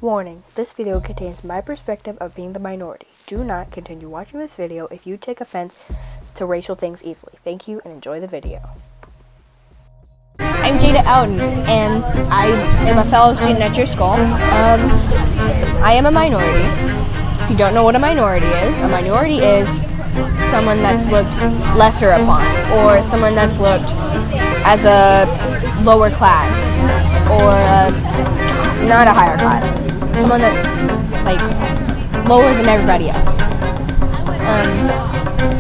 Warning, this video contains my perspective of being the minority. Do not continue watching this video if you take offense to racial things easily. Thank you and enjoy the video. I'm Jada Alden, and I am a fellow student at your school. I am a minority. If you don't know what a minority is someone that's looked lesser upon, or someone that's looked as a lower class, or not a higher class. Someone that's like lower than everybody else.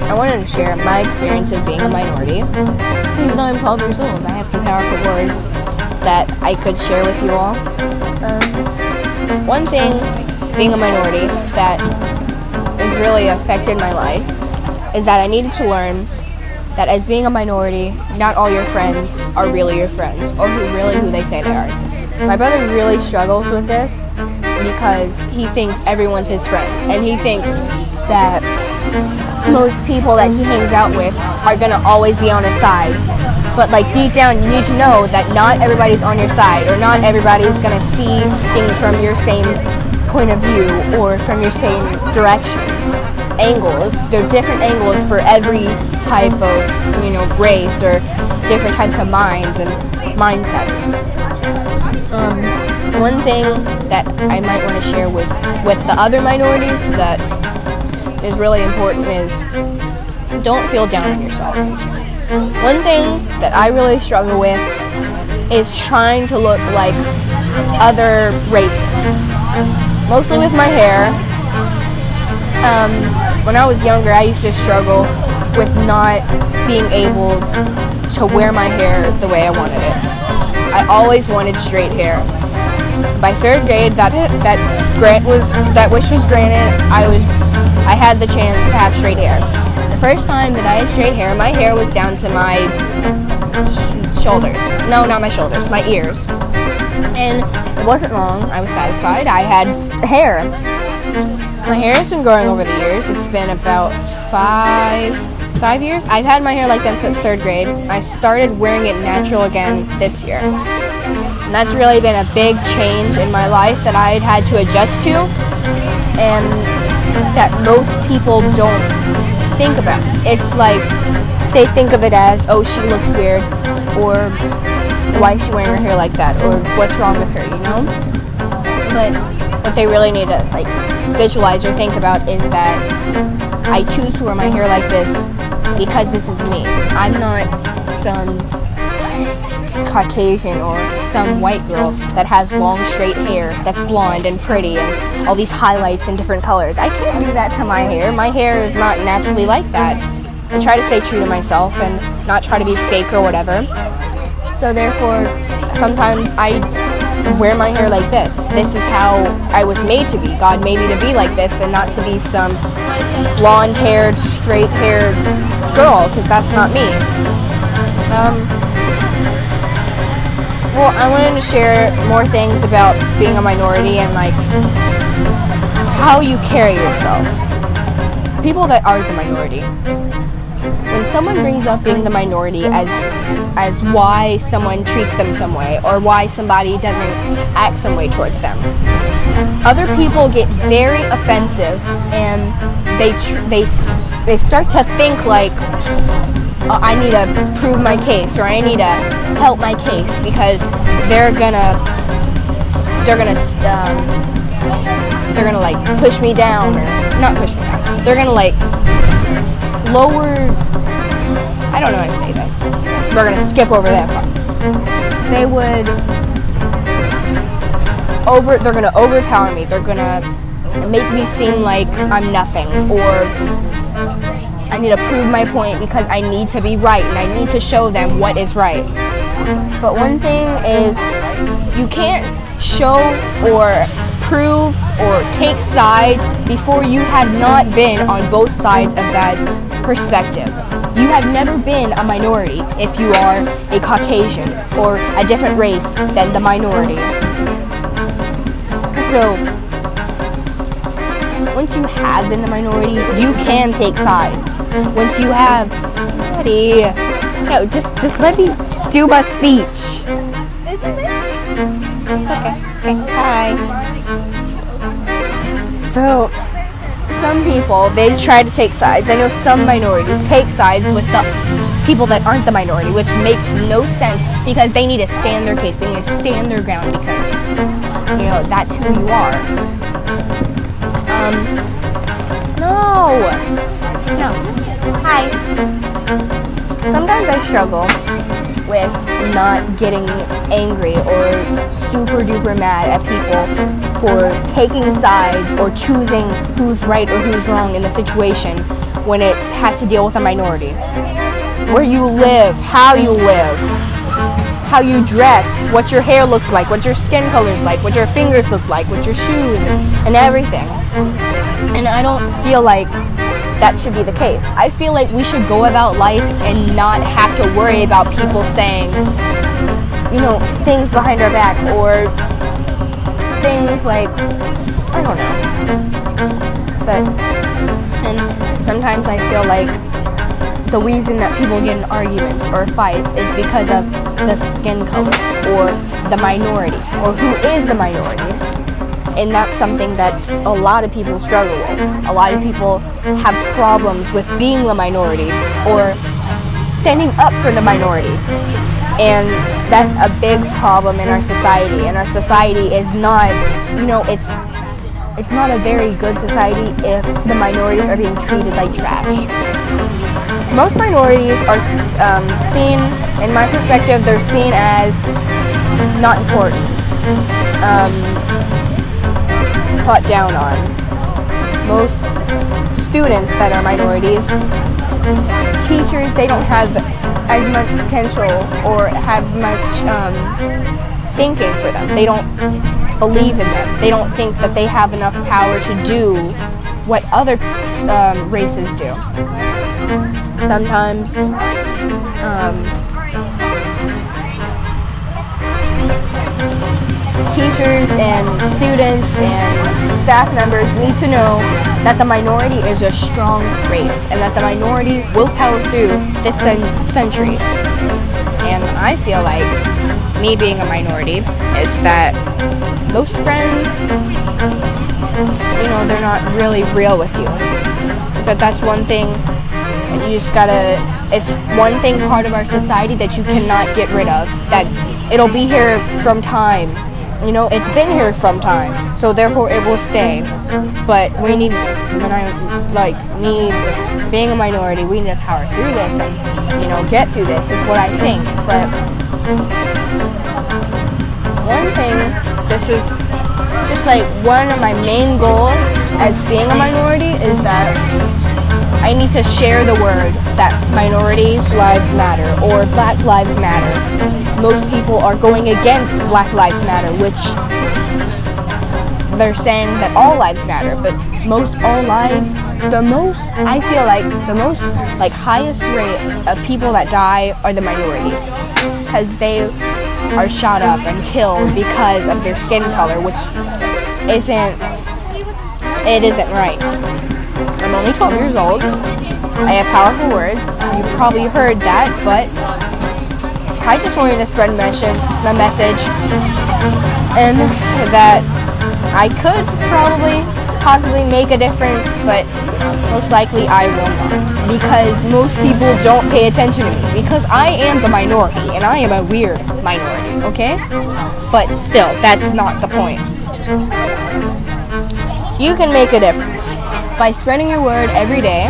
I wanted to share my experience of being a minority. Even though I'm 12 years old, I have some powerful words that I could share with you all. One thing, being a minority, that has really affected my life is that I needed to learn that as being a minority, not all your friends are really your friends, or who they say they are. My brother really struggles with this because he thinks everyone's his friend, and he thinks that most people that he hangs out with are gonna always be on his side. But like deep down, you need to know that not everybody's on your side, or not everybody's gonna see things from your same point of view or from your same direction. Angles, there are different angles for every type of, race, or different types of minds and mindsets. One thing that I might want to share with the other minorities that is really important is don't feel down on yourself. One thing that I really struggle with is trying to look like other races, mostly with my hair. When I was younger, I used to struggle with not being able to wear my hair the way I wanted it. I always wanted straight hair. By third grade, that wish was granted. I had the chance to have straight hair. The first time that I had straight hair, my hair was down to my shoulders. No, not my shoulders, my ears. And it wasn't long. I was satisfied. I had hair. My hair has been growing over the years. It's been about five years. I've had my hair like that since third grade. I started wearing it natural again this year. And that's really been a big change in my life that I had to adjust to, and that most people don't think about. It's like they think of it as, oh, she looks weird, or why is she wearing her hair like that, or what's wrong with her, But what they really need to visualize or think about is that I choose to wear my hair like this because this is me. I'm not some Caucasian or some white girl that has long straight hair that's blonde and pretty and all these highlights in different colors. I can't do that to my hair. My hair is not naturally like that. I try to stay true to myself and not try to be fake or whatever. So therefore, sometimes I wear my hair like this. This is how I was made to be. God made me to be like this and not to be some blonde-haired, straight-haired girl, because that's not me. Well, I wanted to share more things about being a minority and how you carry yourself. People that are the minority. When someone brings up being the minority as why someone treats them some way, or why somebody doesn't act some way towards them, other people get very offensive, and they start to think like, I need to prove my case, or I need to help my case, because they're gonna push me down, or not push me down. They're gonna lower. I don't know how to say this. We're gonna skip over that part. They're gonna overpower me. They're gonna make me seem like I'm nothing, or I need to prove my point because I need to be right and I need to show them what is right. But one thing is, you can't show or prove or take sides before you have not been on both sides of that perspective. You have never been a minority if you are a Caucasian or a different race than the minority. So, once you have been the minority, you can take sides. Once you have, just let me do my speech. It's okay. Hi. So, some people, they try to take sides. I know some minorities take sides with the people that aren't the minority, which makes no sense because they need to stand their case. They need to stand their ground because, that's who you are. No. Hi. Sometimes I struggle with not getting angry or super duper mad at people for taking sides or choosing who's right or who's wrong in the situation when it has to deal with a minority. Where you live, how you dress, what your hair looks like, what your skin color's like, what your fingers look like, what your shoes and everything. And I don't feel like that should be the case. I feel like we should go about life and not have to worry about people saying, things behind our back or things like, I don't know. And sometimes I feel like the reason that people get in arguments or fights is because of the skin color or the minority or who is the minority. And that's something that a lot of people struggle with. A lot of people have problems with being the minority or standing up for the minority. And that's a big problem in our society. And our society is not, it's not a very good society if the minorities are being treated like trash. Most minorities are seen, in my perspective, they're seen as not important. Thought down on. Most students that are minorities, teachers, they don't have as much potential or have much thinking for them. They don't believe in them. They don't think that they have enough power to do what other races do. Sometimes teachers and students and staff members need to know that the minority is a strong race and that the minority will power through this century. And I feel like me being a minority is that most friends, they're not really real with you. But that's one thing that you just gotta, it's one thing part of our society that you cannot get rid of, that it'll be here from time. It's been here from time, so therefore it will stay. But we need, me being a minority, we need to power through this and, get through this is what I think. But one thing, this is just like one of my main goals as being a minority is that I need to share the word that minorities' lives matter or Black Lives Matter. Most people are going against Black Lives Matter, which they're saying that all lives matter, but I feel like the most highest rate of people that die are the minorities, because they are shot up and killed because of their skin color, which isn't right. I'm only 12 years old. I have powerful words. You probably heard that, but I just wanted to spread my message, and that I could possibly make a difference, but most likely I will not, because most people don't pay attention to me, because I am the minority, and I am a weird minority, okay? But still, that's not the point. You can make a difference by spreading your word every day,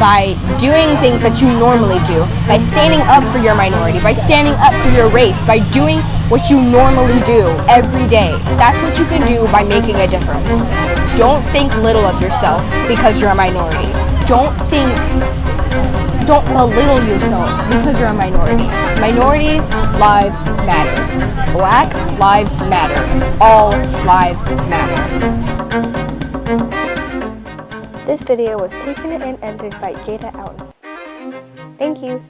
by doing things that you normally do, by standing up for your minority, by standing up for your race, by doing what you normally do every day. That's what you can do by making a difference. Don't think little of yourself because you're a minority. Don't belittle yourself because you're a minority. Minorities' lives matter. Black lives matter. All lives matter. This video was taken and edited by Jada Outen. Thank you.